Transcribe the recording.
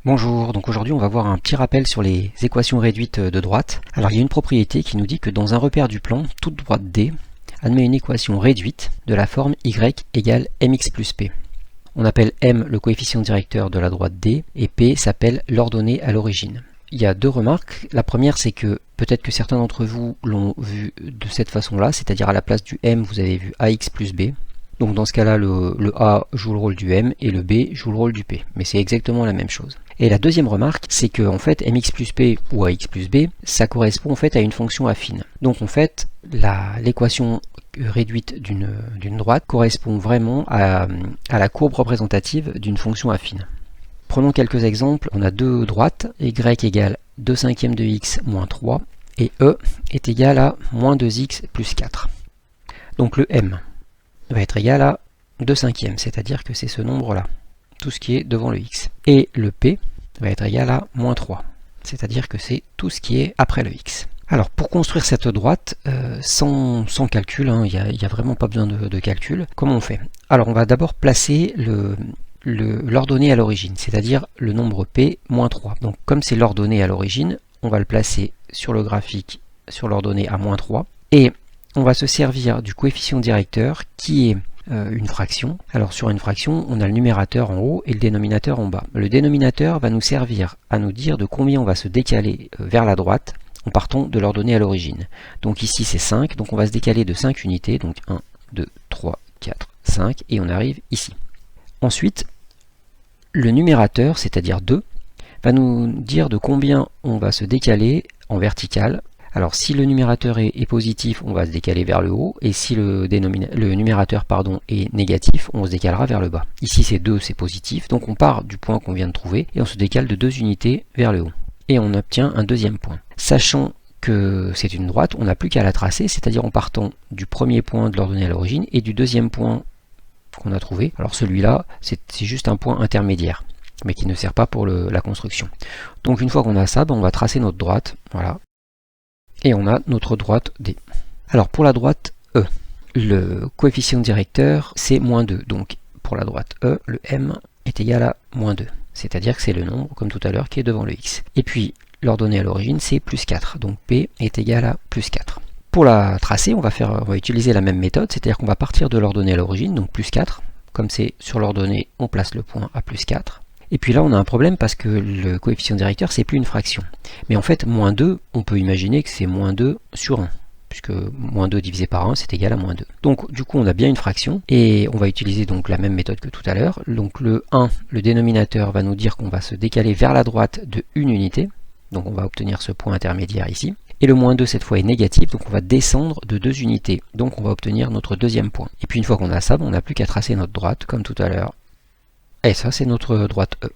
Bonjour, donc aujourd'hui on va voir un petit rappel sur les équations réduites de droite. Alors il y a une propriété qui nous dit que dans un repère du plan, toute droite D admet une équation réduite de la forme y égale mx plus p. On appelle m le coefficient directeur de la droite D et p s'appelle l'ordonnée à l'origine. Il y a deux remarques. La première, c'est que peut-être que certains d'entre vous l'ont vu de cette façon-là, c'est-à-dire à la place du m vous avez vu ax plus b. Donc dans ce cas-là, le A joue le rôle du M et le B joue le rôle du P. Mais c'est exactement la même chose. Et la deuxième remarque, c'est que en fait, mx plus P ou ax plus B, ça correspond en fait à une fonction affine. Donc en fait, l'équation réduite d'une droite correspond vraiment à la courbe représentative d'une fonction affine. Prenons quelques exemples. On a deux droites, y égale 2 cinquièmes de x moins 3 et e est égal à moins 2x plus 4. Donc le M va être égal à 2 cinquièmes, c'est-à-dire que c'est ce nombre-là, tout ce qui est devant le x. Et le p va être égal à moins 3, c'est-à-dire que c'est tout ce qui est après le x. Alors pour construire cette droite, sans calcul, il n'y a vraiment pas besoin de calcul, comment on fait? Alors on va d'abord placer l'ordonnée à l'origine, c'est-à-dire le nombre p moins 3. Donc comme c'est l'ordonnée à l'origine, on va le placer sur le graphique, sur l'ordonnée à moins 3, et on va se servir du coefficient directeur qui est une fraction. Alors sur une fraction, on a le numérateur en haut et le dénominateur en bas. Le dénominateur va nous servir à nous dire de combien on va se décaler vers la droite en partant de l'ordonnée à l'origine. Donc ici c'est 5, donc on va se décaler de 5 unités, donc 1, 2, 3, 4, 5, et on arrive ici. Ensuite, le numérateur, c'est-à-dire 2, va nous dire de combien on va se décaler en verticale. Alors si le numérateur est positif, on va se décaler vers le haut, et si le numérateur est négatif, on se décalera vers le bas. Ici c'est 2, c'est positif, donc on part du point qu'on vient de trouver, et on se décale de 2 unités vers le haut. Et on obtient un deuxième point. Sachant que c'est une droite, on n'a plus qu'à la tracer, c'est-à-dire en partant du premier point de l'ordonnée à l'origine, et du deuxième point qu'on a trouvé. Alors celui-là, c'est juste un point intermédiaire, mais qui ne sert pas pour la construction. Donc une fois qu'on a ça, on va tracer notre droite, voilà. Et on a notre droite D. Alors pour la droite E, le coefficient directeur c'est moins 2. Donc pour la droite E, le M est égal à moins 2. C'est-à-dire que c'est le nombre, comme tout à l'heure, qui est devant le X. Et puis l'ordonnée à l'origine c'est plus 4. Donc P est égal à plus 4. Pour la tracer, on va utiliser la même méthode, c'est-à-dire qu'on va partir de l'ordonnée à l'origine, donc plus 4. Comme c'est sur l'ordonnée, on place le point à plus 4. Et puis là, on a un problème parce que le coefficient directeur, c'est plus une fraction. Mais en fait, moins 2, on peut imaginer que c'est moins 2 sur 1, puisque moins 2 divisé par 1, c'est égal à moins 2. Donc du coup, on a bien une fraction, et on va utiliser donc la même méthode que tout à l'heure. Donc le 1, le dénominateur, va nous dire qu'on va se décaler vers la droite de 1 unité. Donc on va obtenir ce point intermédiaire ici. Et le moins 2, cette fois, est négatif, donc on va descendre de 2 unités. Donc on va obtenir notre deuxième point. Et puis une fois qu'on a ça, on n'a plus qu'à tracer notre droite, comme tout à l'heure. Et ça, c'est notre droite E.